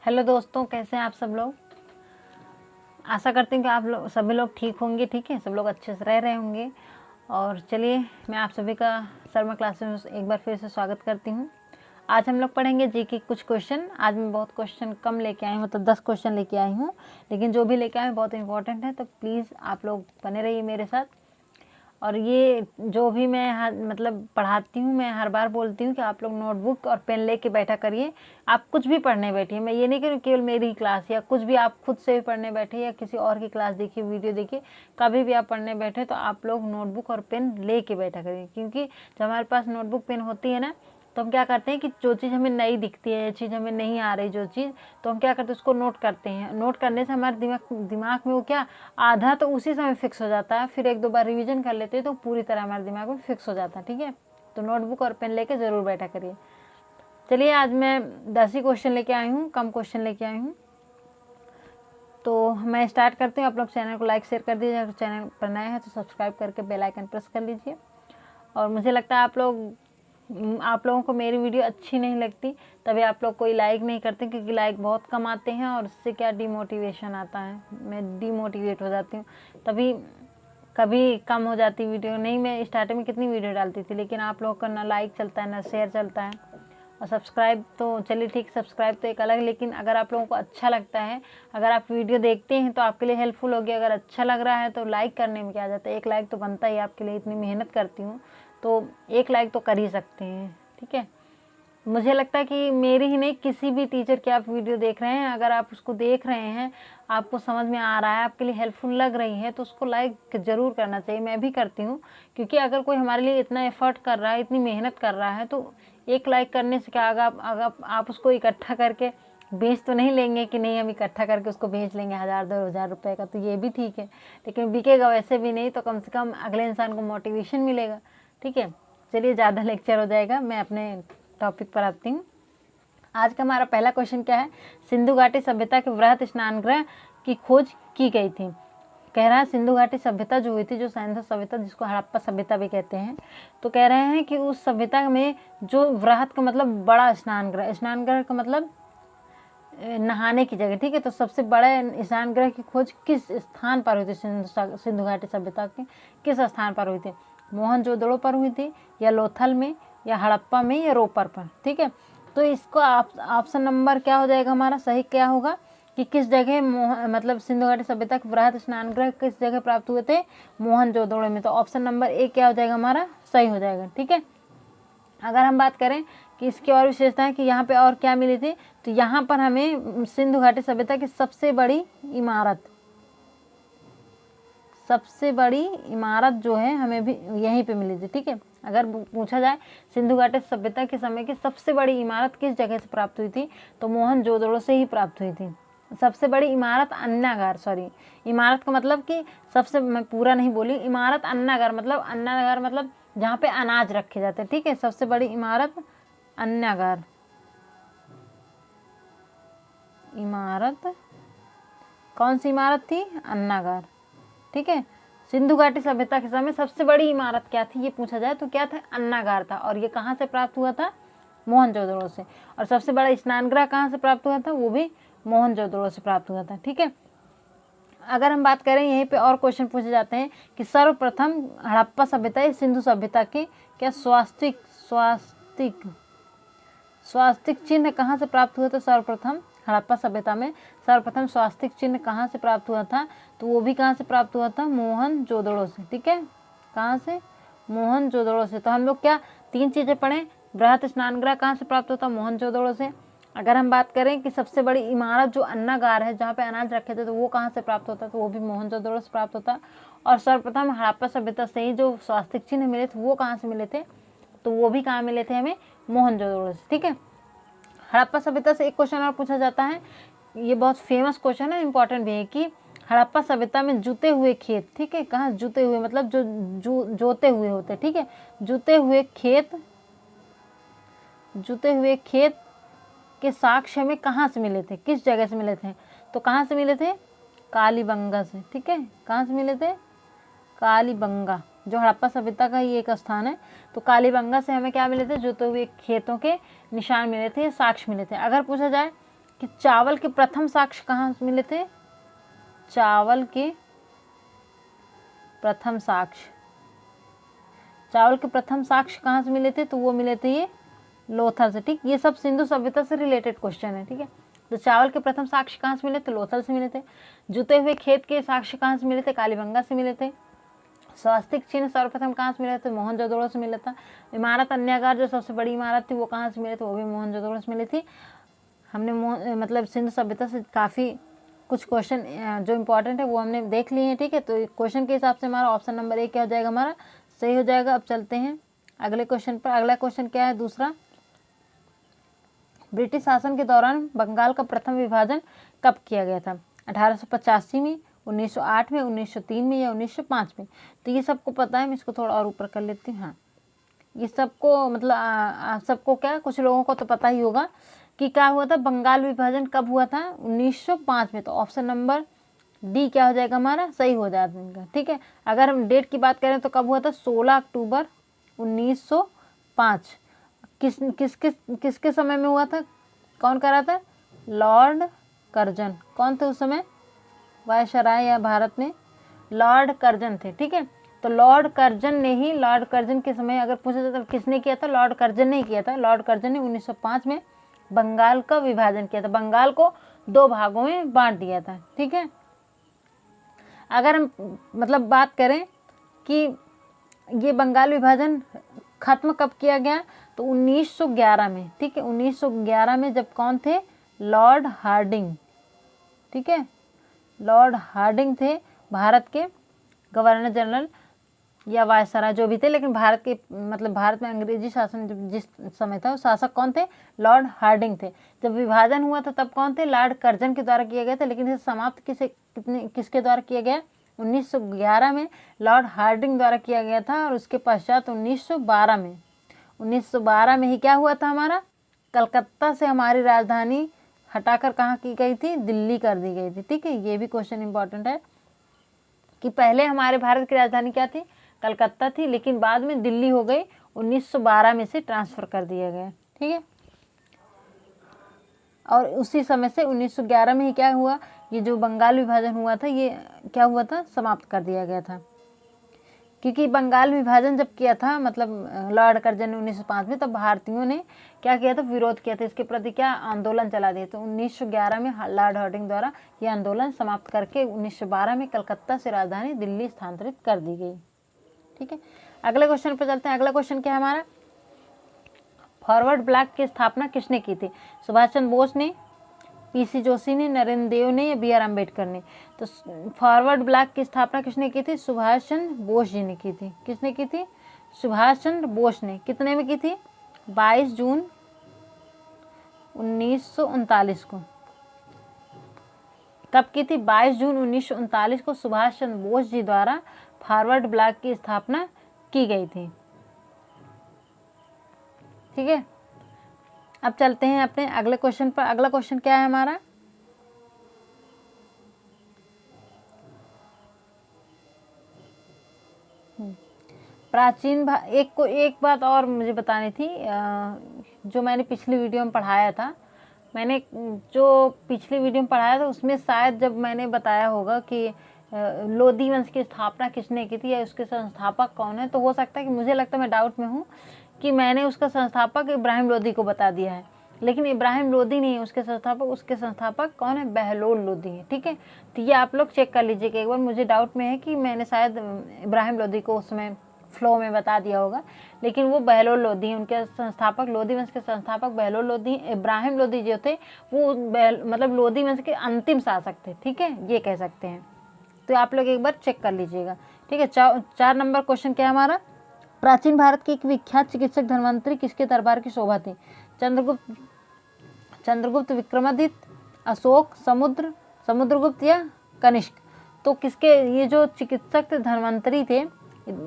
Hello दोस्तों, कैसे हैं आप सब लोग। आशा करती हूँ कि आप लोग सभी लोग ठीक होंगे। ठीक है, सब लोग अच्छे से रह रहे होंगे। और चलिए, मैं आप सभी का शर्मा क्लास में एक बार फिर से स्वागत करती हूँ। आज हम लोग पढ़ेंगे जी के कुछ क्वेश्चन। आज मैं बहुत क्वेश्चन कम लेके आई हूँ, मतलब 10 क्वेश्चन लेके आई हूँ, लेकिन जो भी लेके आई हूँ बहुत इंपॉर्टेंट है, तो प्लीज़ आप लोग बने रहिए मेरे साथ। और ये जो भी मैं मतलब पढ़ाती हूँ, मैं हर बार बोलती हूँ कि आप लोग नोटबुक और पेन लेके बैठा करिए। आप कुछ भी पढ़ने बैठिए, मैं ये नहीं कह रही केवल मेरी ही क्लास, या कुछ भी आप खुद से भी पढ़ने बैठे या किसी और की क्लास देखिए, वीडियो देखिए, कभी भी आप पढ़ने बैठे तो आप लोग नोटबुक और पेन लेके बैठा करिए। क्योंकि जब हमारे पास नोटबुक पेन होती है ना, तो हम क्या करते हैं कि जो चीज़ हमें नई दिखती है, चीज़ हमें नहीं आ रही जो चीज़, तो हम क्या करते हैं उसको नोट करते हैं। नोट करने से हमारे दिमाग में वो क्या आधा तो उसी समय फिक्स हो जाता है। फिर एक दो बार रिवीजन कर लेते हैं तो पूरी तरह हमारे दिमाग में फिक्स हो जाता है। ठीक है, तो नोटबुक और पेन लेके ज़रूर बैठा करिए। चलिए, आज मैं 10 ही क्वेश्चन लेके आई हूँ, कम क्वेश्चन लेके आई हूँ। तो मैं स्टार्ट करती हूँ। आप लोग चैनल को लाइक शेयर कर दीजिए, अगर चैनल पर नए हैं तो सब्सक्राइब करके बेल आइकन प्रेस कर लीजिए। और मुझे लगता है आप लोगों को मेरी वीडियो अच्छी नहीं लगती, तभी आप लोग कोई लाइक नहीं करते, क्योंकि लाइक बहुत कम आते हैं और इससे क्या डिमोटिवेशन आता है, मैं डिमोटिवेट हो जाती हूँ, तभी कभी कम हो जाती वीडियो। नहीं, मैं स्टार्टिंग में कितनी वीडियो डालती थी, लेकिन आप लोगों का ना लाइक चलता है ना शेयर चलता है। और सब्सक्राइब तो चलिए ठीक, सब्सक्राइब तो एक अलग, लेकिन अगर आप लोगों को अच्छा लगता है, अगर आप वीडियो देखते हैं तो आपके लिए हेल्पफुल होगी। अगर अच्छा लग रहा है तो लाइक करने में क्या जाता है, एक लाइक तो बनता ही आपके लिए, इतनी मेहनत करती हूँ तो एक लाइक तो कर ही सकते हैं। ठीक है, मुझे लगता है कि मेरी ही नहीं, किसी भी टीचर की आप वीडियो देख रहे हैं, अगर आप उसको देख रहे हैं, आपको समझ में आ रहा है, आपके लिए हेल्पफुल लग रही है, तो उसको लाइक ज़रूर करना चाहिए। मैं भी करती हूँ, क्योंकि अगर कोई हमारे लिए इतना एफर्ट कर रहा है, इतनी मेहनत कर रहा है, तो एक लाइक करने से क्या, अगर आप उसको इकट्ठा करके बेच तो नहीं लेंगे कि नहीं, हम इकट्ठा करके उसको बेच लेंगे 1000-2000 रुपये का, तो ये भी ठीक है, लेकिन बिकेगा वैसे भी नहीं, तो कम से कम अगले इंसान को मोटिवेशन मिलेगा। ठीक है, चलिए, ज़्यादा लेक्चर हो जाएगा, मैं अपने टॉपिक पर आती हूँ। आज का हमारा पहला क्वेश्चन क्या है, सिंधु घाटी सभ्यता के वृहत स्नानगृह की खोज की गई थी। कह रहा है सिंधु घाटी सभ्यता जो हुई थी, जो सैंधव सभ्यता जिसको हड़प्पा सभ्यता भी कहते हैं, तो कह रहे हैं कि उस सभ्यता में जो वृहत का मतलब बड़ा स्नानगृह, स्नानगृह का मतलब नहाने की जगह। ठीक है, तो सबसे बड़े स्नानगृह की खोज किस स्थान पर हुई थी, सिंधु घाटी सभ्यता के किस स्थान पर हुई थी, मोहनजोदड़ो पर हुई थी, या लोथल में, या हड़प्पा में, या रोपर पर। ठीक है, तो इसको ऑप्शन नंबर क्या हो जाएगा हमारा, सही क्या होगा कि किस जगह मतलब सिंधु घाटी सभ्यता के वृहत स्नानगृह किस जगह प्राप्त हुए थे, मोहनजोदड़ो में। तो ऑप्शन नंबर ए क्या हो जाएगा हमारा, सही हो जाएगा। ठीक है, अगर हम बात करें कि इसकी और विशेषता है कि यहाँ पे और क्या मिली थी, तो यहाँ पर हमें सिंधु घाटी सभ्यता की सबसे बड़ी इमारत जो है हमें भी यहीं पे मिली थी। ठीक है, अगर पूछा जाए सिंधु घाटी सभ्यता के समय की सबसे बड़ी इमारत किस जगह से प्राप्त हुई थी, तो मोहनजोदड़ो से ही प्राप्त हुई थी। सबसे बड़ी इमारत अन्नागार, सॉरी, इमारत का मतलब कि सबसे, मैं पूरा नहीं बोली, इमारत अन्नागार मतलब जहाँ पे अनाज रखे जाते हैं। ठीक है, सबसे बड़ी इमारत अन्नागार, इमारत कौन सी इमारत थी, अन्नागार। ठीक है, सिंधु घाटी सभ्यता के समय सबसे बड़ी इमारत क्या थी, ये पूछा जाए तो क्या था, अन्नागार था। और ये कहाँ से प्राप्त हुआ था, मोहनजोदड़ो से। और सबसे बड़ा स्नानगृह कहाँ से प्राप्त हुआ था, वो भी मोहनजोदड़ो से प्राप्त हुआ था। ठीक है, अगर हम बात करें, यहीं पे और क्वेश्चन पूछे जाते हैं कि सर्वप्रथम हड़प्पा सभ्यता सिंधु सभ्यता के क्या स्वास्तिक चिन्ह कहाँ से प्राप्त हुआ था। सर्वप्रथम हड़प्पा सभ्यता में सर्वप्रथम स्वास्तिक चिन्ह कहाँ से प्राप्त हुआ था, तो वो भी कहाँ से प्राप्त हुआ था, मोहनजोदड़ो से। ठीक है, कहाँ से, मोहनजोदड़ो से। तो हम लोग क्या 3 चीज़ें पढ़ें, वृहत स्नानगृह कहाँ से प्राप्त होता, मोहनजोदड़ो से। अगर हम बात करें कि सबसे बड़ी इमारत जो अन्नागार है, जहाँ पे अनाज रखे थे, तो वो कहाँ से प्राप्त होता है, तो वो भी मोहनजोदड़ो से प्राप्त होता। और सर्वप्रथम हड़प्पा सभ्यता से ही जो स्वास्तिक चिन्ह मिले थे, वो कहाँ से मिले थे, तो वो भी कहाँ मिले थे हमें, मोहनजोदड़ो से। ठीक है, हड़प्पा सभ्यता से एक क्वेश्चन और पूछा जाता है, ये बहुत फेमस क्वेश्चन है, इंपॉर्टेंट भी है, कि हड़प्पा सभ्यता में जुते हुए खेत, ठीक है, कहाँ जुते हुए मतलब जो जोते हुए होते। ठीक है, जुते हुए खेत के साक्ष्य में कहाँ से मिले थे, किस जगह से मिले थे, तो कहाँ से मिले थे, कालीबंगा से। ठीक है, कहाँ से मिले थे, कालीबंगा, जो हड़प्पा सभ्यता का ही एक स्थान है। तो कालीबंगा से हमें क्या मिले थे, जुते हुए खेतों के निशान मिले थे, साक्ष्य मिले थे। अगर पूछा जाए कि चावल के प्रथम साक्ष्य कहाँ से मिले थे? चावल के प्रथम साक्ष्य, चावल के प्रथम साक्ष्य कहाँ से मिले थे? तो वो मिले थे ये लोथल से। ठीक, ये सब सिंधु सभ्यता से रिलेटेड क्वेश्चन है। ठीक है, तो चावल के प्रथम साक्ष्य कहाँ से मिले थे? लोथल से मिले थे। जुते हुए खेत के साक्ष्य कहाँ से मिले थे? कालीबंगा से मिले थे। स्वास्तिक चिन्ह सर्वप्रथम कहाँ से मिले थे? मोहनजोदड़ो से मिला था। इमारत अन्यागार जो सबसे बड़ी इमारत थी वो कहाँ से मिले थे? वो भी मोहनजोदड़ो से मिली थी। हमने मतलब सिंधु सभ्यता से काफ़ी कुछ क्वेश्चन जो इम्पोर्टेंट है वो हमने देख लिए हैं। ठीक है, तो क्वेश्चन के हिसाब से हमारा ऑप्शन नंबर 1 क्या हो जाएगा? हमारा सही हो जाएगा। अब चलते हैं अगले क्वेश्चन पर। अगला क्वेश्चन क्या है? दूसरा, ब्रिटिश शासन के दौरान बंगाल का प्रथम विभाजन कब किया गया था? 1885 में, 1908 में, 1903 में या 1905 में? तो ये सबको पता है, मैं इसको थोड़ा और ऊपर कर लेती हूँ। हाँ, ये सबको मतलब सबको क्या, कुछ लोगों को तो पता ही होगा कि क्या हुआ था, बंगाल विभाजन कब हुआ था? 1905 में। तो ऑप्शन नंबर डी क्या हो जाएगा? हमारा सही हो जाएगा। ठीक है, अगर हम डेट की बात करें तो कब हुआ था? 16 अक्टूबर 1905। किसके समय में हुआ था? कौन कर रहा था? Lord Curzon. कौन थे उस समय वायसराय या भारत में? लॉर्ड कर्जन थे। ठीक है, तो लॉर्ड कर्जन ने ही, लॉर्ड कर्जन के समय अगर पूछा जाए तो किसने किया था? लॉर्ड कर्जन ने ही किया था। लॉर्ड कर्जन ने 1905 में बंगाल का विभाजन किया था, बंगाल को 2 भागों में बांट दिया था। ठीक है, अगर हम मतलब बात करें कि ये बंगाल विभाजन खत्म कब किया गया, तो 1911 में। ठीक है, 1911 में जब कौन थे? Lord Harding. ठीक है, लॉर्ड हार्डिंग थे भारत के गवर्नर जनरल या वायसराय जो भी थे, लेकिन भारत के मतलब भारत में अंग्रेजी शासन जिस समय था, वो शासक कौन थे? लॉर्ड हार्डिंग थे। जब विभाजन हुआ था तब कौन थे? लॉर्ड कर्जन के द्वारा किया गया था, लेकिन इसे समाप्त किसके द्वारा किया गया? 1911 में लॉर्ड हार्डिंग द्वारा किया गया था। और उसके पश्चात 1912 में ही क्या हुआ था? हमारा कलकत्ता से हमारी राजधानी हटाकर कहाँ की गई थी? दिल्ली कर दी गई थी। ठीक है, ये भी क्वेश्चन इंपॉर्टेंट है कि पहले हमारे भारत की राजधानी क्या थी? कलकत्ता थी, लेकिन बाद में दिल्ली हो गई। 1912 में से ट्रांसफ़र कर दिया गया। ठीक है, और उसी समय से 1911 में ही क्या हुआ? ये जो बंगाल विभाजन हुआ था, ये क्या हुआ था? समाप्त कर दिया गया था। क्योंकि बंगाल विभाजन जब किया था, मतलब लॉर्ड कर्जन ने 1905 में, तब भारतीयों ने क्या किया था? विरोध किया था, इसके प्रति क्या आंदोलन चला दिया। तो 1911 में लॉर्ड हार्डिंग द्वारा ये आंदोलन समाप्त करके 1912 में कलकत्ता से राजधानी दिल्ली स्थानांतरित कर दी गई। ठीक है, अगले क्वेश्चन पर चलते हैं। अगला क्वेश्चन क्या है हमारा? फॉरवर्ड ब्लॉक की स्थापना किसने की थी? सुभाष चंद्र बोस ने, पीसी जोशी ने, नरेंद्र देव ने या BR अम्बेडकर ने? तो फॉरवर्ड ब्लॉक की स्थापना किसने की थी? सुभाष चंद्र बोस जी ने की थी। किसने की थी? सुभाष चंद्र बोस ने। कितने में की थी? 22 जून 1939 को। कब की थी? 22 जून 1939 को सुभाष चंद्र बोस जी द्वारा फॉरवर्ड ब्लॉक की स्थापना की गई थी। ठीक है, अब चलते हैं अपने अगले क्वेश्चन पर। अगला क्वेश्चन क्या है हमारा? प्राचीन एक बात और मुझे बतानी थी, जो मैंने पिछली वीडियो में पढ़ाया था। मैंने जो पिछली वीडियो में पढ़ाया था उसमें शायद जब मैंने बताया होगा कि लोधी वंश की स्थापना किसने की थी या उसके संस्थापक कौन है, तो हो सकता है कि, मुझे लगता है, मैं डाउट में हूँ कि मैंने उसका संस्थापक इब्राहिम लोधी को बता दिया है, लेकिन इब्राहिम लोधी नहीं है उसके संस्थापक कौन है? बहलोल लोधी है। ठीक है, तो ये आप लोग चेक कर लीजिएगा एक बार। मुझे डाउट में है कि मैंने शायद इब्राहिम लोधी को उसमें फ्लो में बता दिया होगा, लेकिन वो बहलोल लोधी हैं। उनके संस्थापक, लोधी वंश के संस्थापक बहलोल लोधी। इब्राहिम लोधी जो थे वो मतलब लोधी वंश के अंतिम शासक थे। ठीक है, ये कह सकते हैं। तो आप लोग एक बार चेक कर लीजिएगा। ठीक है, 4 नंबर क्वेश्चन क्या है हमारा? प्राचीन भारत के एक विख्यात चिकित्सक धन्वंतरी किसके दरबार की शोभा थी? चंद्रगुप्त, विक्रमादित्य, अशोक, समुद्रगुप्त या कनिष्क? तो किसके ये जो चिकित्सक थे, धन्वंतरी थे,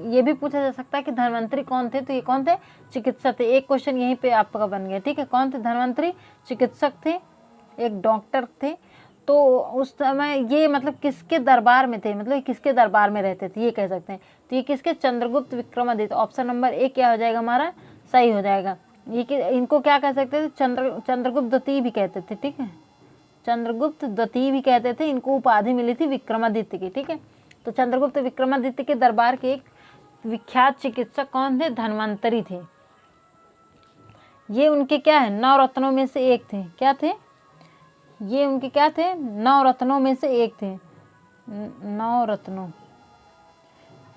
ये भी पूछा जा सकता है कि धन्वंतरी कौन थे? तो ये कौन थे? चिकित्सक थे। एक क्वेश्चन यहीं पे आपका बन गया। ठीक है, कौन थे धन्वंतरी? चिकित्सक थे, एक डॉक्टर थे। तो उस समय ये मतलब किसके दरबार में थे, मतलब किसके दरबार में रहते थे, ये कह सकते हैं। तो ये किसके? चंद्रगुप्त विक्रमादित्य। ऑप्शन नंबर 1 क्या हो जाएगा हमारा? सही हो जाएगा। ये कि इनको क्या कह सकते थे? चंद्रगुप्त द्वितीय भी कहते थे। ठीक है, चंद्रगुप्त द्वितीय भी कहते थे, इनको उपाधि मिली थी विक्रमादित्य की। ठीक है, तो चंद्रगुप्त विक्रमादित्य के दरबार के एक विख्यात चिकित्सक कौन थे? धन्वंतरी थे। ये उनके क्या है? 9 रत्नों में से एक थे। क्या थे ये? उनके क्या थे? 9 रत्नों में से एक थे। 9 रत्नों।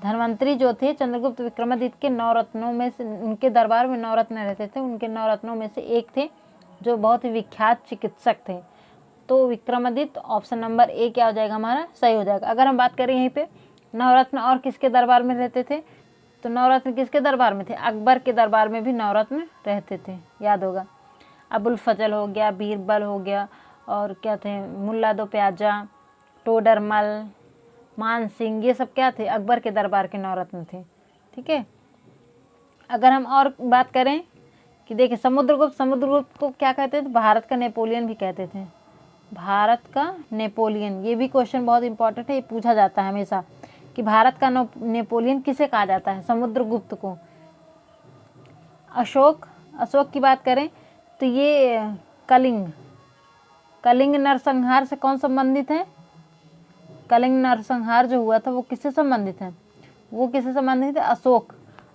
धन्वंतरी जो थे चंद्रगुप्त विक्रमादित्य के 9 रत्नों में से, उनके दरबार में 9 रत्न रहते थे, उनके 9 रत्नों में से एक थे जो बहुत ही विख्यात चिकित्सक थे। तो विक्रमादित्य ऑप्शन नंबर ए क्या हो जाएगा हमारा? सही हो जाएगा। अगर हम बात करें यहीं पे 9 रत्न और किसके दरबार में रहते थे, तो 9 रत्न किसके दरबार में थे? अकबर के दरबार में भी 9 रत्न रहते थे, याद होगा। अबुल फजल हो गया, बीरबल हो गया, और क्या थे? मुल्ला दो प्याजा, टोडरमल, मान सिंह, ये सब क्या थे? अकबर के दरबार के 9 रत्न थे। ठीक है, अगर हम और बात करें कि देखिए समुद्रगुप्त को क्या कहते थे? भारत का नेपोलियन भी कहते थे। भारत का नेपोलियन, ये भी क्वेश्चन बहुत इंपॉर्टेंट है, ये पूछा जाता है हमेशा कि भारत का नेपोलियन किसे कहा जाता है? समुद्रगुप्त को। अशोक की बात करें तो ये कलिंग नरसंहार से कौन संबंधित है? कलिंग नरसंहार जो हुआ था वो किससे संबंधित है? वो किससे संबंधित है?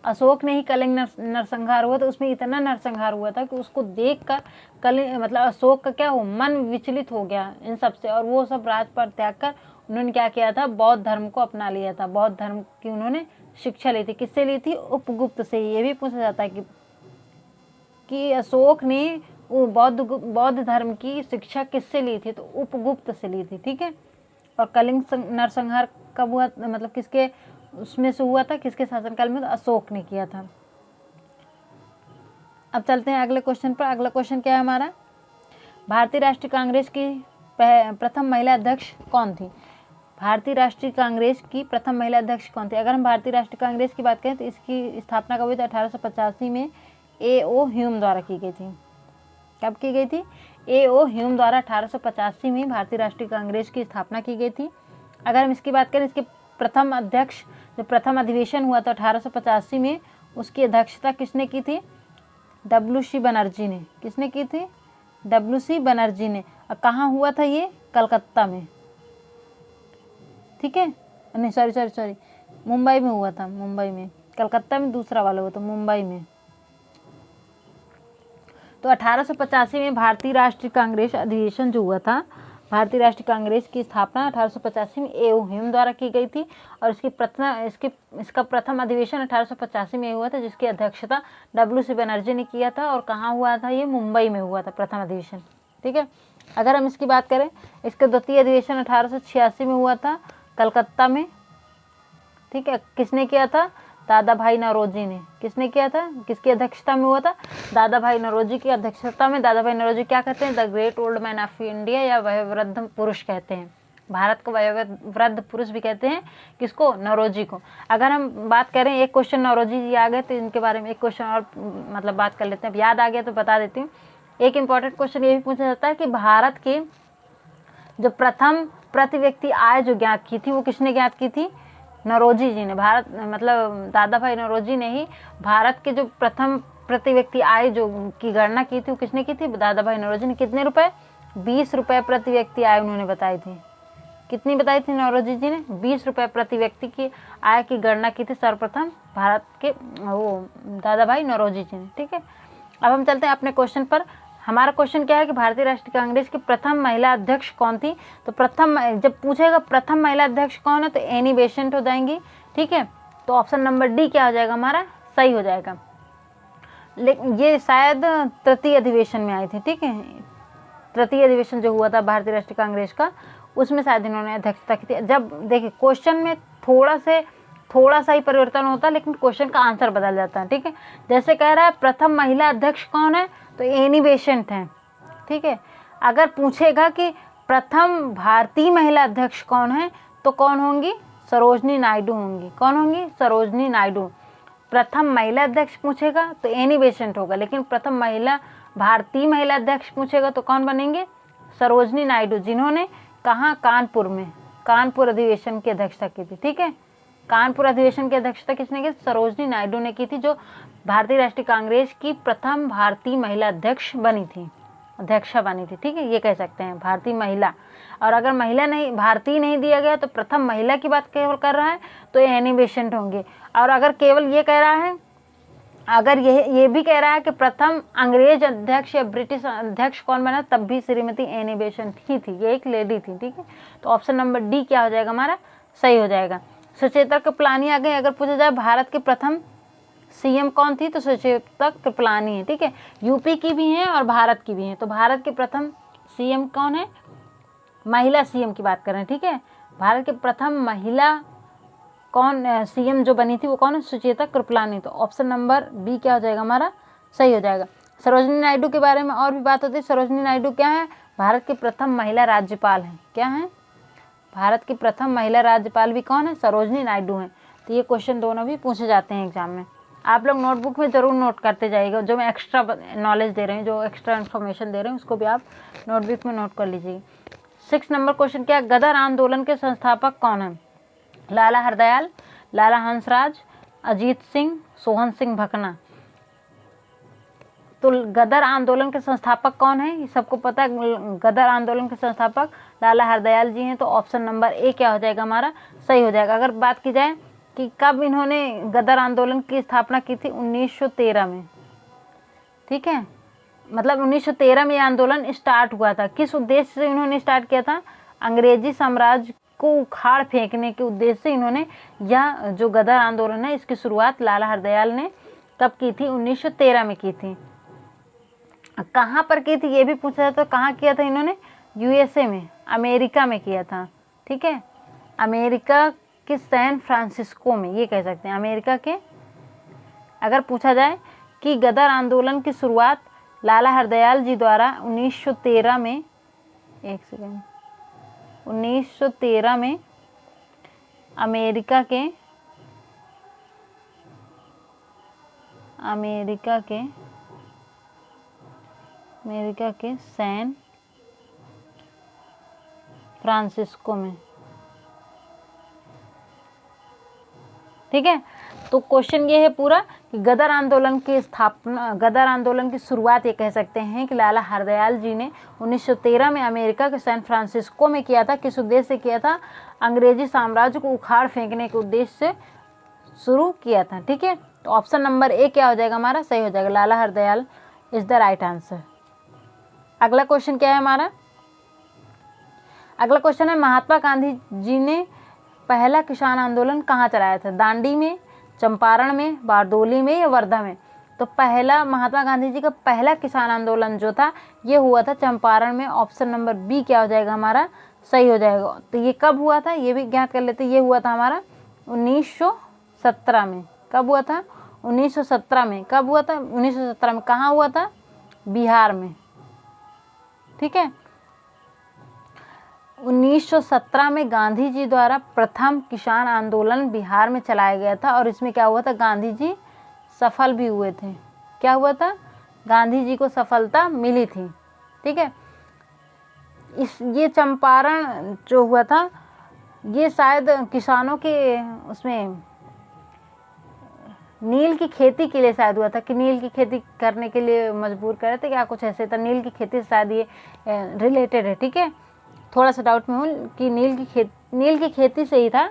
अशोक ने ही कलिंग नरसंहार हुआ, तो उसमें इतना नरसंहार हुआ था कि उसको देखकर मतलब अशोक का क्या हो, मन विचलित हो गया इन सब से, और वो सब राजपाट त्याग कर उन्होंने क्या किया था? बौद्ध धर्म को अपना लिया था। बौद्ध धर्म की उन्होंने शिक्षा ली थी। किससे ली थी? उपगुप्त से। ये भी पूछा जाता है कि अशोक ने वो बौद्ध धर्म की शिक्षा किससे ली थी? तो उपगुप्त से ली थी। ठीक है, और कलिंग नरसंहार कब हुआ, मतलब किसके उसमें से हुआ था? किसके शासनकाल में? तो अशोक ने किया था। अब चलते हैं अगले क्वेश्चन पर। अगला क्वेश्चन क्या है हमारा? भारतीय राष्ट्रीय कांग्रेस की प्रथम महिला अध्यक्ष कौन थी? भारतीय राष्ट्रीय कांग्रेस की प्रथम महिला अध्यक्ष कौन थी? अगर हम भारतीय राष्ट्रीय कांग्रेस की बात करें तो इसकी स्थापना कब हुई थी? 1885 में A.O. ह्यूम द्वारा की गई थी। कब की गई थी? A.O. ह्यूम द्वारा 1885 में भारतीय राष्ट्रीय कांग्रेस की स्थापना की गई थी। अगर हम इसकी बात करें, इसके प्रथम अध्यक्ष, जो प्रथम अधिवेशन हुआ था 1885 में, उसकी अध्यक्षता किसने की थी? W.C. बनर्जी ने। किसने की थी? W.C. बनर्जी ने। और कहाँ हुआ था ये? कलकत्ता में। ठीक है, नहीं सॉरी, मुंबई में हुआ था। मुंबई में, कलकत्ता में दूसरा वाला हुआ था, मुंबई में। तो 1885 में भारतीय राष्ट्रीय कांग्रेस अधिवेशन जो हुआ था, भारतीय राष्ट्रीय कांग्रेस की स्थापना 1885 में A.O. ह्यूम द्वारा की गई थी, और इसका प्रथम अधिवेशन 1885 में हुआ था, जिसकी अध्यक्षता W.C. बनर्जी ने किया था। और कहाँ हुआ था ये? मुंबई में हुआ था प्रथम अधिवेशन। ठीक है, अगर हम इसकी बात करें, इसका द्वितीय अधिवेशन 1886 में हुआ था, कलकत्ता में। ठीक है, किसने किया था? दादा भाई नौरोजी ने। किसने किया था? किसकी अध्यक्षता में हुआ था? दादा भाई नौरोजी की अध्यक्षता में। दादा भाई नौरोजी क्या कहते हैं? The great old man of India, या वयोवृद्ध पुरुष कहते हैं। भारत को वयोवृद्ध पुरुष भी कहते हैं। किसको? नौरोजी को। अगर हम बात करें, एक क्वेश्चन नौरोजी जी आ गए तो इनके बारे में एक क्वेश्चन और मतलब बात कर लेते हैं। अब याद आ गया तो बता देती हूँ। एक इम्पॉर्टेंट क्वेश्चन ये भी पूछा जाता है कि भारत के जो प्रथम प्रति व्यक्ति आय जो ज्ञात की थी, वो किसने ज्ञात की थी? नौरोजी जी ने। दादा भाई नौरोजी ने ही भारत के जो प्रथम प्रति व्यक्ति आय जो की गणना की थी, वो किसने की थी? दादा भाई नौरोजी ने। कितने रुपए? 20 रुपए प्रति व्यक्ति आय उन्होंने बताई थी। कितनी बताई थी नौरोजी जी ने? 20 रुपए प्रति व्यक्ति की आय की गणना की थी सर्वप्रथम भारत के वो दादा भाई नौरोजी जी ने। ठीक है, अब हम चलते हैं अपने क्वेश्चन पर। हमारा क्वेश्चन क्या है कि भारतीय राष्ट्रीय कांग्रेस की प्रथम महिला अध्यक्ष कौन थी? तो जब पूछेगा प्रथम महिला अध्यक्ष कौन है, तो एनी बेसेंट हो जाएंगी। ठीक है, तो ऑप्शन नंबर डी क्या हो जाएगा हमारा? सही हो जाएगा। लेकिन ये शायद तृतीय अधिवेशन में आई थी। ठीक है, तृतीय अधिवेशन जो हुआ था भारतीय राष्ट्रीय कांग्रेस का, उसमें शायद इन्होंने अध्यक्षता की थी। जब देखिए क्वेश्चन में थोड़ा सा ही परिवर्तन होता है, लेकिन क्वेश्चन का आंसर बदल जाता है। ठीक है, जैसे कह रहा है प्रथम महिला अध्यक्ष कौन है, तो एनी बेसेंट हैं। ठीक है, अगर पूछेगा कि प्रथम भारतीय महिला अध्यक्ष कौन है, तो कौन होंगी? सरोजनी नायडू होंगी। कौन होंगी? सरोजनी नायडू। प्रथम महिला अध्यक्ष पूछेगा तो एनी बेसेंट होगा, लेकिन प्रथम भारतीय महिला अध्यक्ष पूछेगा तो कौन बनेंगे? सरोजनी नायडू, जिन्होंने कहाँ? कानपुर अधिवेशन की अध्यक्षता की थी। ठीक है, कानपुर अधिवेशन की अध्यक्षता किसने की? सरोजनी नायडू ने की थी, जो भारतीय राष्ट्रीय कांग्रेस की प्रथम भारतीय महिला अध्यक्ष बनी थी। अध्यक्षा बनी थी, ठीक है, ये कह सकते हैं भारतीय महिला। और अगर महिला नहीं, भारतीय नहीं दिया गया तो प्रथम महिला की बात केवल कर रहा है तो ये एनी बेसेंट होंगे। और अगर केवल ये कह रहा है, अगर ये भी कह रहा है कि प्रथम अंग्रेज अध्यक्ष या ब्रिटिश अध्यक्ष कौन बना, तब भी श्रीमती एनी बेसेंट ही थी, ये एक लेडी थी, ठीक है। तो ऑप्शन नंबर डी क्या हो जाएगा हमारा, सही हो जाएगा। सुचेता कृपलानी आ गए। अगर पूछा जाए भारत के प्रथम सीएम कौन थी, तो सुचेता कृपलानी है, ठीक है। यूपी की भी हैं और भारत की भी हैं। तो भारत के प्रथम सीएम कौन है, महिला सीएम की बात कर रहे हैं, ठीक है। भारत के प्रथम महिला कौन सीएम जो बनी थी वो कौन है, सुचेता कृपलानी। तो ऑप्शन नंबर बी क्या हो जाएगा हमारा, सही हो जाएगा। सरोजिनी नायडू के बारे में और भी बात होती है। सरोजिनी नायडू क्या है, भारत की प्रथम महिला राज्यपाल हैं। क्या है, भारत की प्रथम महिला राज्यपाल भी कौन है, सरोजिनी नायडू हैं। तो ये क्वेश्चन दोनों भी पूछे जाते हैं एग्जाम में। आप लोग नोटबुक में ज़रूर नोट करते जाइएगा। जो मैं एक्स्ट्रा नॉलेज दे रही हूँ, जो एक्स्ट्रा इन्फॉर्मेशन दे रहे हैं, उसको भी आप नोटबुक में नोट कर लीजिए। 6 नंबर क्वेश्चन क्या है, गदर आंदोलन के संस्थापक कौन है, लाला हरदयाल, लाला हंसराज, अजीत सिंह, सोहन सिंह भकना। तो गदर आंदोलन के संस्थापक कौन है, ये सबको पता है। गदर आंदोलन के संस्थापक लाला हरदयाल जी हैं। तो ऑप्शन नंबर ए क्या हो जाएगा हमारा, सही हो जाएगा। अगर बात की जाए कि कब इन्होंने गदर आंदोलन की स्थापना की थी, 1913 में, ठीक है। मतलब 1913 में ये आंदोलन स्टार्ट हुआ था। किस उद्देश्य से इन्होंने स्टार्ट किया था, अंग्रेजी साम्राज्य को उखाड़ फेंकने के उद्देश्य से इन्होंने यह जो गदर आंदोलन है इसकी शुरुआत लाला हरदयाल ने कब की थी, 1913 में की थी। कहाँ पर की थी ये भी पूछा जाता, तो कहाँ किया था इन्होंने, यूएसए में, अमेरिका में किया था, ठीक है। अमेरिका के सैन फ्रांसिस्को में, ये कह सकते हैं अमेरिका के। अगर पूछा जाए कि गदर आंदोलन की शुरुआत लाला हरदयाल जी द्वारा 1913 में, एक सेकेंड, 1913 में अमेरिका के सैन फ्रांसिस्को में, ठीक है। तो क्वेश्चन ये है पूरा कि गदर आंदोलन की स्थापना, गदर आंदोलन की शुरुआत ये कह सकते हैं कि लाला हरदयाल जी ने 1913 में अमेरिका के सैन फ्रांसिस्को में किया था। किस उद्देश्य से किया था, अंग्रेजी साम्राज्य को उखाड़ फेंकने के उद्देश्य से शुरू किया था, ठीक है। तो ऑप्शन नंबर ए क्या हो जाएगा हमारा, सही हो जाएगा, Lala Hardayal is the right answer. अगला क्वेश्चन क्या है हमारा, अगला क्वेश्चन है महात्मा गांधी जी ने पहला किसान आंदोलन कहाँ चलाया था, दांडी में, चंपारण में, बारडोली में या वर्धा में। तो पहला महात्मा गांधी जी का पहला किसान आंदोलन जो था ये हुआ था चंपारण में। ऑप्शन नंबर बी क्या हो जाएगा हमारा, सही हो जाएगा। तो ये कब हुआ था ये भी ज्ञात कर लेते हैं। ये हुआ था हमारा 1917 में। कब हुआ था, 1917 में। कब हुआ था, 1917 में। कहाँ हुआ था, बिहार में, ठीक है। 1917 में गांधी जी द्वारा प्रथम किसान आंदोलन बिहार में चलाया गया था। और इसमें क्या हुआ था, गांधी जी सफल भी हुए थे। क्या हुआ था, गांधी जी को सफलता मिली थी, ठीक है। ये चंपारण जो हुआ था ये शायद किसानों के उसमें नील की खेती के लिए शायद हुआ था, कि नील की खेती करने के लिए मजबूर कर रहे थे, क्या कुछ ऐसे था। नील की खेती से शायद ये रिलेटेड है, ठीक है। थोड़ा सा डाउट में हूँ कि नील की खेती से ही था।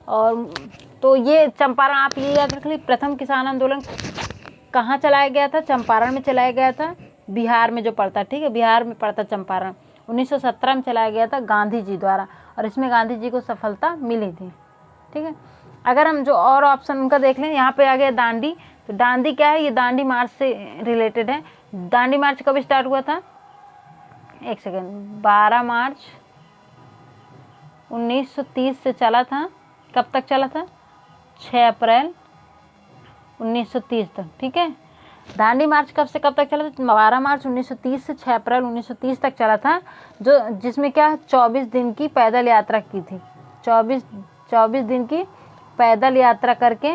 और तो ये चंपारण, आप ये याद रख लीजिए, प्रथम किसान आंदोलन कहाँ चलाया गया था, चंपारण में चलाया गया था, बिहार में जो पड़ता, ठीक है, बिहार में पड़ता चंपारण। 1917 में चलाया गया था गांधी जी द्वारा, और इसमें गांधी जी को सफलता मिली थी, ठीक है। अगर हम जो और ऑप्शन उनका देख लें, यहाँ पे आ गया दांडी। तो दांडी क्या है, ये दांडी मार्च से रिलेटेड है। दांडी मार्च कब स्टार्ट हुआ था, एक सेकेंड, 12 मार्च 1930 से चला था। कब तक चला था, 6 अप्रैल 1930 तक, ठीक है। दांडी मार्च कब से कब तक चला था, 12 मार्च 1930 से 6 अप्रैल 1930 तक चला था। जो जिसमें क्या 24 दिन की पैदल यात्रा की थी। 24 दिन की पैदल यात्रा करके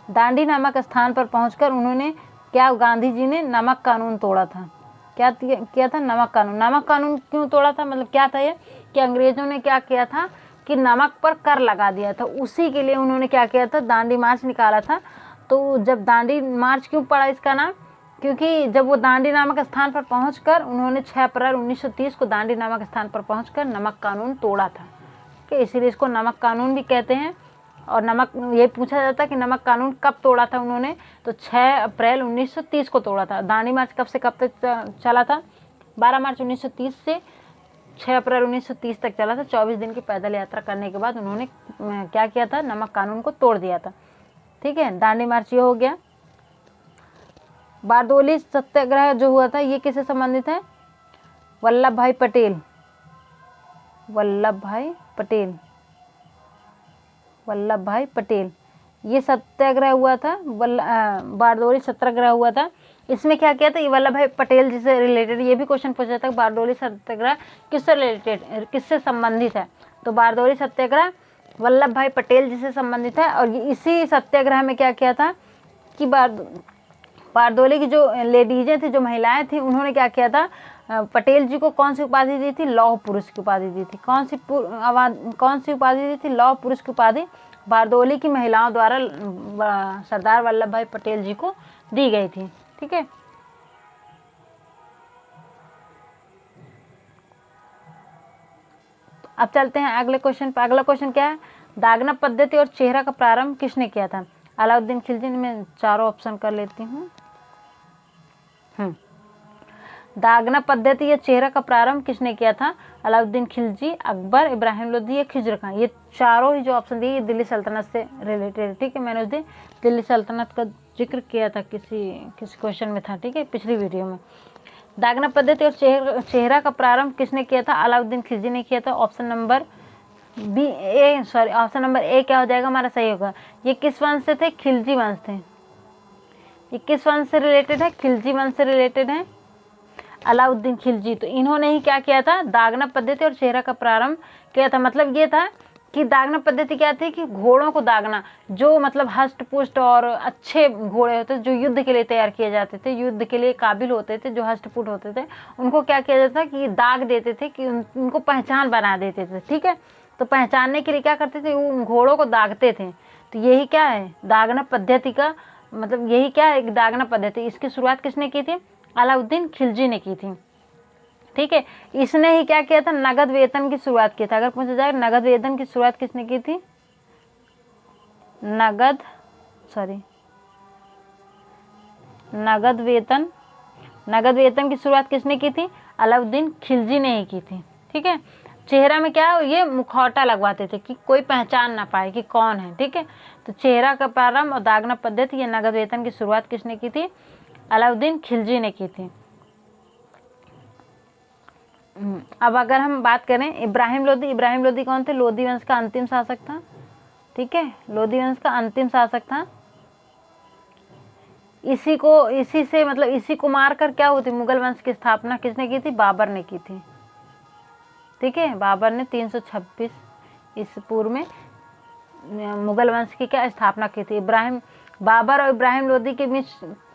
दांडी नामक स्थान पर पहुंचकर उन्होंने क्या, गांधी जी ने नमक कानून तोड़ा था। क्या किया था, नमक कानून। नमक कानून क्यों तोड़ा था, मतलब क्या था ये, कि अंग्रेजों ने क्या किया था कि नमक पर कर लगा दिया था। उसी के लिए उन्होंने क्या किया था, दांडी मार्च निकाला था। तो जब दांडी मार्च क्यों पड़ा इसका नाम, क्योंकि जब वो दांडी नामक स्थान पर पहुंचकर उन्होंने 6 अप्रैल 1930 को दांडी नामक स्थान पर पहुंचकर नमक कानून तोड़ा था, कि इसीलिए इसको नमक कानून भी कहते हैं। और नमक, ये पूछा जाता है कि नमक कानून कब तोड़ा था उन्होंने, तो 6 अप्रैल 1930 को तोड़ा था। दांडी मार्च कब से कब तक चला था? 12 मार्च 1930 से 6 अप्रैल 1930 तक चला था। 24 दिन की पैदल यात्रा करने के बाद उन्होंने क्या किया था? नमक कानून को तोड़ दिया था। ठीक है, दांडी मार्च ये हो गया। बारदोली सत्याग्रह जो हुआ था ये किससे संबंधित है? वल्लभ भाई पटेल, वल्लभ भाई पटेल, वल्लभ भाई पटेल, ये सत्याग्रह हुआ था। बारदोली सत्याग्रह हुआ था। इसमें क्या किया था? ये वल्लभ भाई पटेल जी से रिलेटेड, ये भी क्वेश्चन पूछा था बारदोली सत्याग्रह किससे रिलेटेड, किससे संबंधित है? तो बारदोली सत्याग्रह वल्लभ भाई पटेल जी से संबंधित है। और इसी सत्याग्रह में क्या किया था कि बारदोली की जो लेडीजें थी, जो महिलाएं थी, उन्होंने क्या किया था? पटेल जी को कौन सी उपाधि दी थी? लौह पुरुष की उपाधि दी थी। कौन सी उपाधि दी थी? लौह पुरुष की उपाधि बारदोली की महिलाओं द्वारा सरदार वल्लभ भाई पटेल जी को दी गई थी। ठीक है, अब चलते हैं अगले क्वेश्चन पर। अगला क्वेश्चन क्या है? दागना पद्धति और चेहरा का प्रारंभ किसने किया था? अलाउद्दीन खिलजी। में चारों ऑप्शन कर लेती हूँ। दागना पद्धति या चेहरा का प्रारंभ किसने किया था? अलाउद्दीन खिलजी, अकबर, इब्राहिम लोदी या खिजर खान। ये चारों ही जो ऑप्शन दिए ये दिल्ली सल्तनत से रिलेटेड है। ठीक है, मैंने उस दिन दिल्ली सल्तनत का जिक्र किया था, किसी क्वेश्चन में था। ठीक है, पिछली वीडियो में। दागना पद्धति और चेहरा का प्रारंभ किसने किया था? अलाउद्दीन खिलजी ने किया था। ऑप्शन नंबर ए क्या हो जाएगा हमारा? सही होगा। ये किस वंश से थे? खिलजी वंश थे। ये किस वंश से रिलेटेड है? खिलजी वंश से रिलेटेड है, अलाउद्दीन खिलजी। तो इन्होंने ही क्या किया था? दागना पद्धति और चेहरा का प्रारंभ किया था। मतलब ये था कि दागना पद्धति क्या थी? कि घोड़ों को दागना, जो मतलब हष्ट पुष्ट और अच्छे घोड़े होते, जो युद्ध के लिए तैयार किए जाते थे, युद्ध के लिए काबिल होते थे, जो हष्ट पुष्ट होते थे, उनको क्या किया जाता था कि दाग देते थे, कि उनको पहचान बना देते थे। ठीक है, तो पहचानने के लिए क्या करते थे? उन घोड़ों को दागते थे। तो यही क्या है? दागना पद्धति का मतलब यही क्या है? एक दागना पद्धति। इसकी शुरुआत किसने की थी? अलाउद्दीन खिलजी ने की थी। ठीक है, इसने ही क्या किया था? नगद वेतन की शुरुआत की था। अगर पूछा जाए नगद वेतन की शुरुआत किसने की थी? नगद वेतन की शुरुआत किसने की थी? अलाउद्दीन खिलजी ने ही की थी। ठीक है, चेहरा में क्या है? ये मुखौटा लगवाते थे कि कोई पहचान ना पाए कि कौन है। ठीक है, तो चेहरा का प्रारंभ और दागना पद्धति या नगद वेतन की शुरुआत किसने की थी? अलाउद्दीन खिलजी ने की थी। अब अगर हम बात करें इब्राहिम लोदी कौन थे? लोदी वंश का अंतिम शासक था। ठीक है, लोदी वंश का अंतिम शासक था। इसी को मारकर क्या होती? मुगल वंश की स्थापना किसने की थी? बाबर ने की थी। ठीक है, बाबर ने 326 ईसा पूर्व में मुगल वंश की क्या स्थापना की थी? बाबर और इब्राहिम लोदी के बीच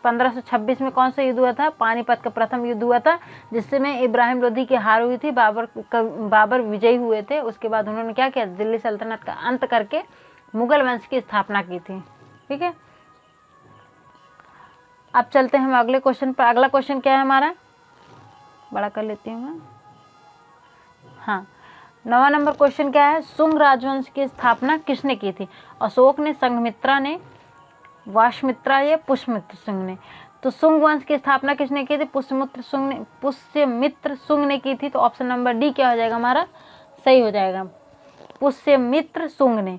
1526 में कौन सा युद्ध हुआ था? पानीपत का प्रथम युद्ध हुआ था, जिसमें इब्राहिम लोदी की हार हुई थी। बाबर विजयी हुए थे। उसके बाद उन्होंने क्या किया? दिल्ली सल्तनत का अंत करके मुगल वंश की स्थापना की थी। ठीक है, अब चलते हैं हम अगले क्वेश्चन पर। अगला क्वेश्चन क्या है हमारा? बड़ा कर लेती हूँ मैं। हाँ, 9वां नंबर क्वेश्चन क्या है? शुंग राजवंश की स्थापना किसने की थी? अशोक ने, संघमित्रा ने, वाशमित्रा या पुष्यमित्र शुंग ने? तो शुंग वंश की स्थापना किसने की थी? पुष्यमित्र शुंग ने की थी। तो ऑप्शन नंबर डी क्या हो जाएगा हमारा? सही हो जाएगा, पुष्यमित्र शुंग ने।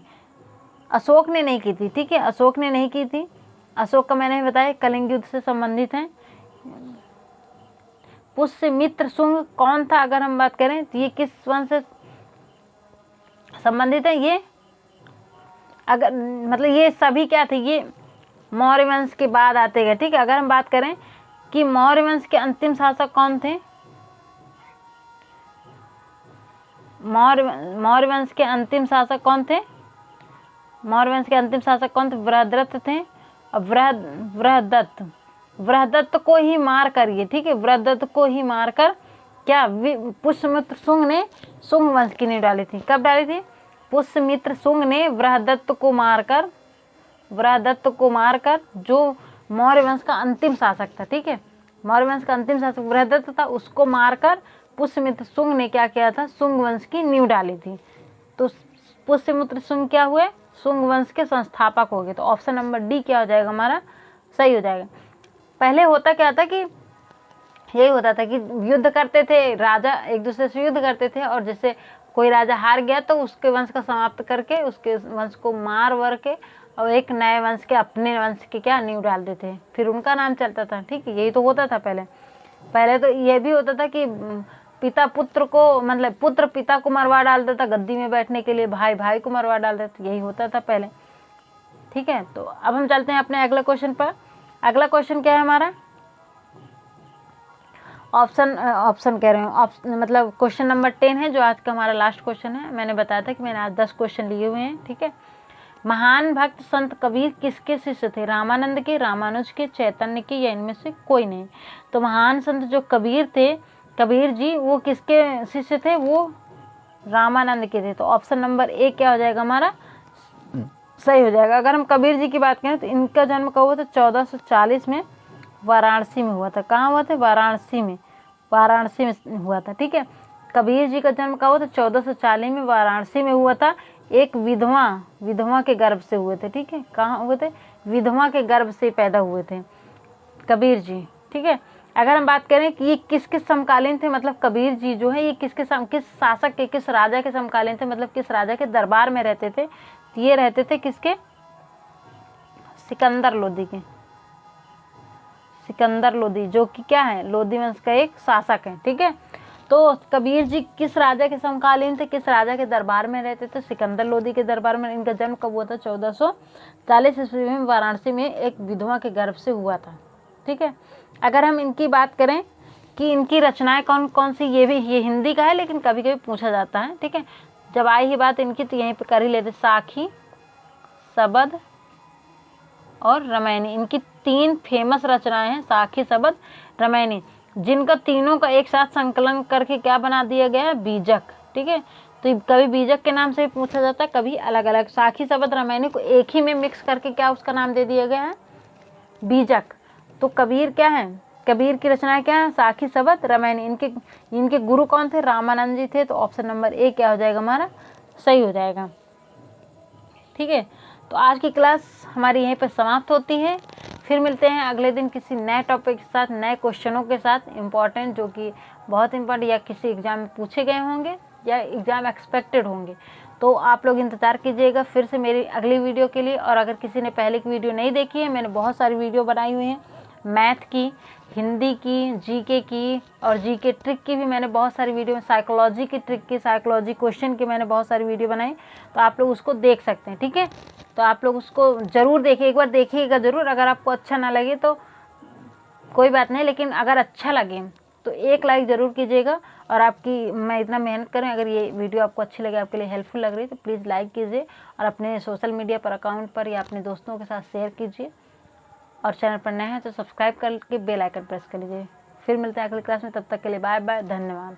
अशोक ने नहीं की थी। ठीक है, अशोक ने नहीं की थी। अशोक का मैंने बताया कलिंग युद्ध से संबंधित है। पुष्यमित्र शुंग कौन था? अगर हम बात करें तो ये किस वंश से संबंधित है? ये अगर मतलब ये सभी क्या थे? ये मौर्य वंश के बाद आते गए। ठीक है, अगर हम बात करें कि मौर्य वंश के अंतिम शासक कौन थे? मौर्य वंश के अंतिम शासक कौन थे? बृहदत्त थे। और बृहदत्त को ही मार कर ये, ठीक है, बृहदत्त को ही मारकर क्या पुष्यमित्र शुंग ने शुंग वंश की नींव डाली थी। कब डाली थी? पुष्यमित्र शुंग ने बृहदत्त को मारकर जो मौर्य वंश का अंतिम शासक था। ठीक है, मौर्य वंश का अंतिम शासक बृहदत्त था, उसको मारकर पुष्यमित्र शुंग ने क्या किया था, शुंग वंश की नींव डाली थी। तो पुष्यमित्र शुंग क्या हुए, शुंग वंश के संस्थापक हो गए। तो ऑप्शन नंबर डी क्या हो जाएगा हमारा, सही हो जाएगा। पहले होता क्या था कि यही होता था कि युद्ध करते थे, राजा एक दूसरे से युद्ध करते थे, और जैसे कोई राजा हार गया तो उसके वंश का समाप्त करके उसके वंश को मार वर के और एक नए वंश के, अपने वंश की क्या नींव डाल देते थे, फिर उनका नाम चलता था। ठीक है, यही तो होता था पहले। पहले तो ये भी होता था कि पिता पुत्र को, मतलब पुत्र पिता को मरवा डालता था गद्दी में बैठने के लिए, भाई भाई को मरवा डालता था, यही होता था पहले। ठीक है, तो अब हम चलते हैं अपने अगले क्वेश्चन पर। अगला क्वेश्चन क्या है हमारा, ऑप्शन कह रहे हूँ, मतलब क्वेश्चन नंबर 10 है, जो आज का हमारा लास्ट क्वेश्चन है। मैंने बताया था कि मैंने आज 10 क्वेश्चन लिए हुए हैं। ठीक है, महान भक्त संत कबीर किसके शिष्य थे, रामानंद के, रामानुज के, चैतन्य के, या इनमें से कोई नहीं। तो महान संत जो कबीर थे, कबीर जी, वो किसके शिष्य थे, वो रामानंद के थे। तो ऑप्शन नंबर ए क्या हो जाएगा हमारा, सही हो जाएगा। अगर हम कबीर जी की बात करें तो इनका जन्म कब हुआ था, 1440 में वाराणसी में हुआ था। कहाँ हुआ था, वाराणसी में, वाराणसी में हुआ था। ठीक है, कबीर जी का जन्म कब हुआ था, 1440 में वाराणसी में हुआ था। एक विधवा के गर्भ से हुए थे। ठीक है, कहाँ हुए थे, विधवा के गर्भ से पैदा हुए थे कबीर जी। ठीक है, अगर हम बात करें कि ये किसके समकालीन थे, मतलब कबीर जी जो है ये किस शासक के, किस राजा के समकालीन थे, मतलब किस राजा के दरबार में रहते थे, तो ये रहते थे किसके, सिकंदर लोदी के, सिकंदर लोदी, जो कि क्या है, लोदी वंश का एक शासक है। ठीक है, तो कबीर जी किस राजा के समकालीन थे, किस राजा के दरबार में रहते थे, सिकंदर लोदी के दरबार में। इनका जन्म कब हुआ था, 1440 ईस्वी में वाराणसी में एक विधवा के गर्भ से हुआ था। ठीक है, अगर हम इनकी बात करें कि इनकी रचनाएं कौन कौन सी, ये हिंदी का है लेकिन कभी कभी पूछा जाता है। ठीक है, जब आई ही बात इनकी तो यहीं पर कर ही लेते, साखी, सबद और रामायणी, इनकी 3 फेमस रचनाएं हैं, साखी, सबद, रामायणी, जिनका तीनों का एक साथ संकलन करके क्या बना दिया गया है, बीजक। ठीक है, तो कभी बीजक के नाम से पूछा जाता है, कभी अलग अलग। साखी, सबद, रामायणी को एक ही में मिक्स करके क्या उसका नाम दे दिया गया है, बीजक। तो कबीर क्या है, कबीर की रचनाएं क्या है, साखी, सबद, रामायणी। इनके गुरु कौन थे, रामानंद जी थे। तो ऑप्शन नंबर ए क्या हो जाएगा हमारा, सही हो जाएगा। ठीक है, तो आज की क्लास हमारी यहीं पर समाप्त होती है। फिर मिलते हैं अगले दिन किसी नए टॉपिक के साथ, नए क्वेश्चनों के साथ, इम्पॉर्टेंट, जो कि बहुत इम्पॉर्टेंट या किसी एग्जाम में पूछे गए होंगे या एग्ज़ाम एक्सपेक्टेड होंगे। तो आप लोग इंतज़ार कीजिएगा फिर से मेरी अगली वीडियो के लिए। और अगर किसी ने पहले की वीडियो नहीं देखी है, मैंने बहुत सारी वीडियो बनाई हुई हैं, मैथ की, हिंदी की, जीके की, और जीके ट्रिक की भी मैंने बहुत सारी वीडियो, साइकोलॉजी की ट्रिक की, साइकोलॉजी क्वेश्चन की मैंने बहुत सारी वीडियो बनाई, तो आप लोग उसको देख सकते हैं। ठीक है, तो आप लोग उसको ज़रूर देखिए, एक बार देखिएगा ज़रूर। अगर आपको अच्छा ना लगे तो कोई बात नहीं, लेकिन अगर अच्छा लगे तो एक लाइक ज़रूर कीजिएगा। और आपकी, मैं इतना मेहनत करें, अगर ये वीडियो आपको अच्छी लगे, आपके लिए हेल्पफुल लग रही है, तो प्लीज़ लाइक कीजिए और अपने सोशल मीडिया पर, अकाउंट पर, या अपने दोस्तों के साथ शेयर कीजिए। और चैनल पर नए हैं तो सब्सक्राइब करके बेल आइकन प्रेस कर लीजिए। फिर मिलते हैं अगली क्लास में, तब तक के लिए बाय बाय, धन्यवाद।